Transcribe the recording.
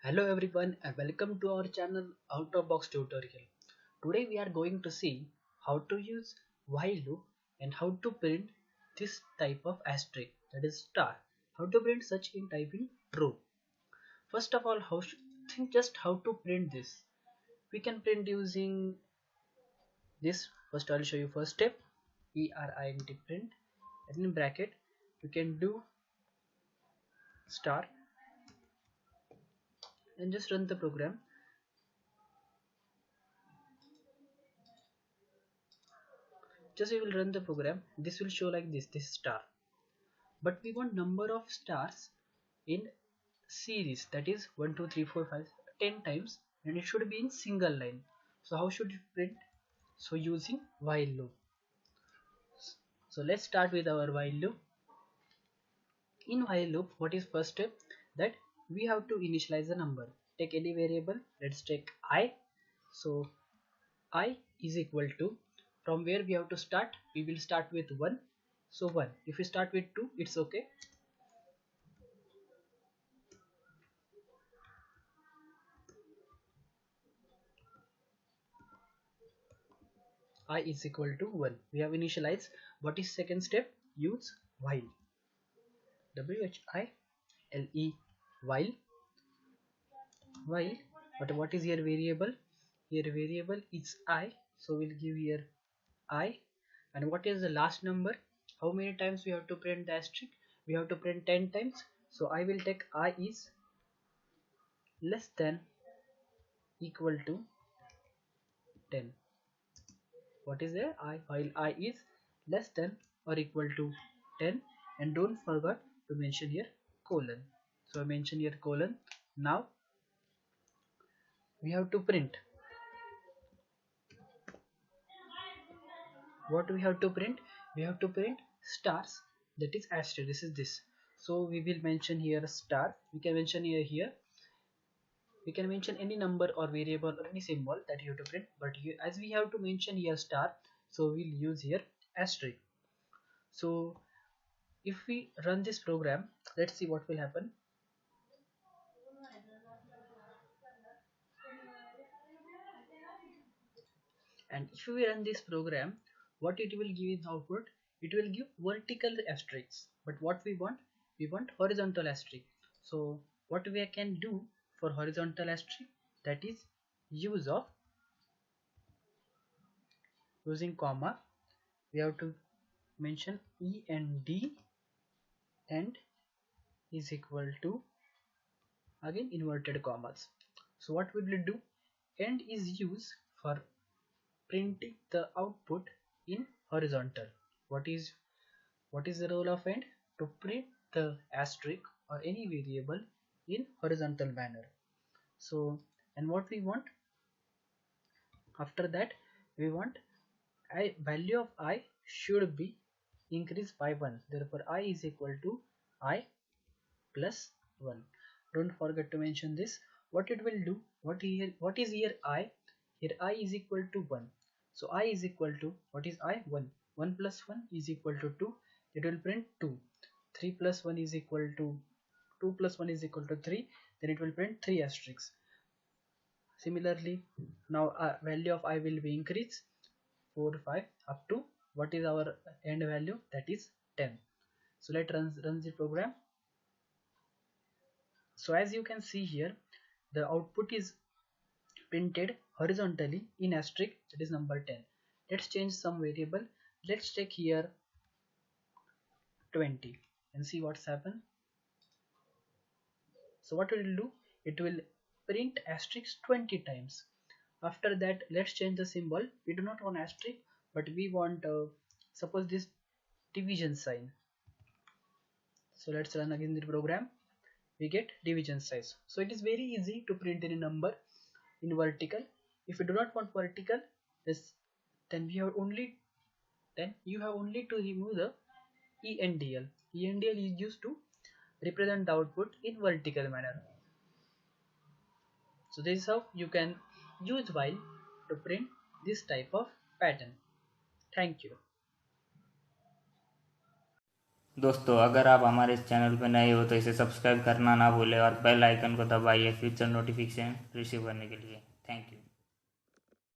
Hello everyone and welcome to our channel Out of Box Tutorial. Today we are going to see how to use while loop and how to print this type of asterisk, that is star. How to print such in type in true. First of all, think just how to print this. We can print using this. First I'll show you first step, print print, and in bracket you can do star and just run the program. Just you will run the program, this will show like this star, but we want number of stars in series, that is 1 2 3 4 5 10 times, and it should be in single line. So how should it print? So using while loop. So let's start with our while loop. In while loop, what is first step? That we have to initialize the number. Take any variable, let's take I. So I is equal to, from where we have to start, we will start with 1. So 1. If we start with 2, it's okay. I is equal to 1. We have initialized. What is second step? Use while. while, while. While. But what is here variable? Here variable is I. So we'll give here I. And what is the last number? How many times we have to print the asterisk? We have to print 10 times. So I will take I is less than equal to 10. What is there? I, while I is less than or equal to 10, and don't forget to mention here colon. So I mention here colon. Now we have to print. What we have to print? We have to print stars, that is asterisk. This is this. So we will mention here star. We can mention here we can mention any number or variable or any symbol that you have to print, but here, as we have to mention here star, so we'll use here asterisk. So if we run this program, let's see what will happen. And if we run this program, what it will give in output? It will give vertical asterisks, but what we want horizontal asterisk. So what we can do for horizontal asterisk, that is use of using comma. We have to mention end and is equal to, again inverted commas. So what we will do? End is used for printing the output in horizontal. What is the role of end? To print the asterisk or any variable in horizontal manner. So, and what we want after that, we want value of I should be increased by 1. Therefore I is equal to I plus 1. Don't forget to mention this. What it will do? What is here I? Here I is equal to 1. So I is equal to, what is I? 1. 1 plus 1 is equal to 2. It will print 2. 3 plus 1 is equal to 2 plus 1 is equal to 3. Then it will print 3 asterisks. Similarly, now value of I will be increased 4 5 up to, what is our end value? That is 10. So let's run the program. So as you can see here, the output is printed horizontally in asterisk, that is number 10. Let's change some variable. Let's take here 20 and see what's happened. So what it will do? It will print asterisk 20 times. After that, let's change the symbol. We do not want asterisk, but we want suppose this division sign. So let's run again the program. We get division size. So it is very easy to print any number in vertical. If you do not want vertical, then you have only to remove the endl. Endl is used to represent the output in vertical manner. So this is how you can use while to print this type of pattern. Thank you. दोस्तों अगर आप हमारे इस channel पर नए हो तो इसे सब्सक्राइब करना ना भूलें और बेल आइकन को दबाइए फ्यूचर नोटिफिकेशन रिसीव करने के लिए। Thank you.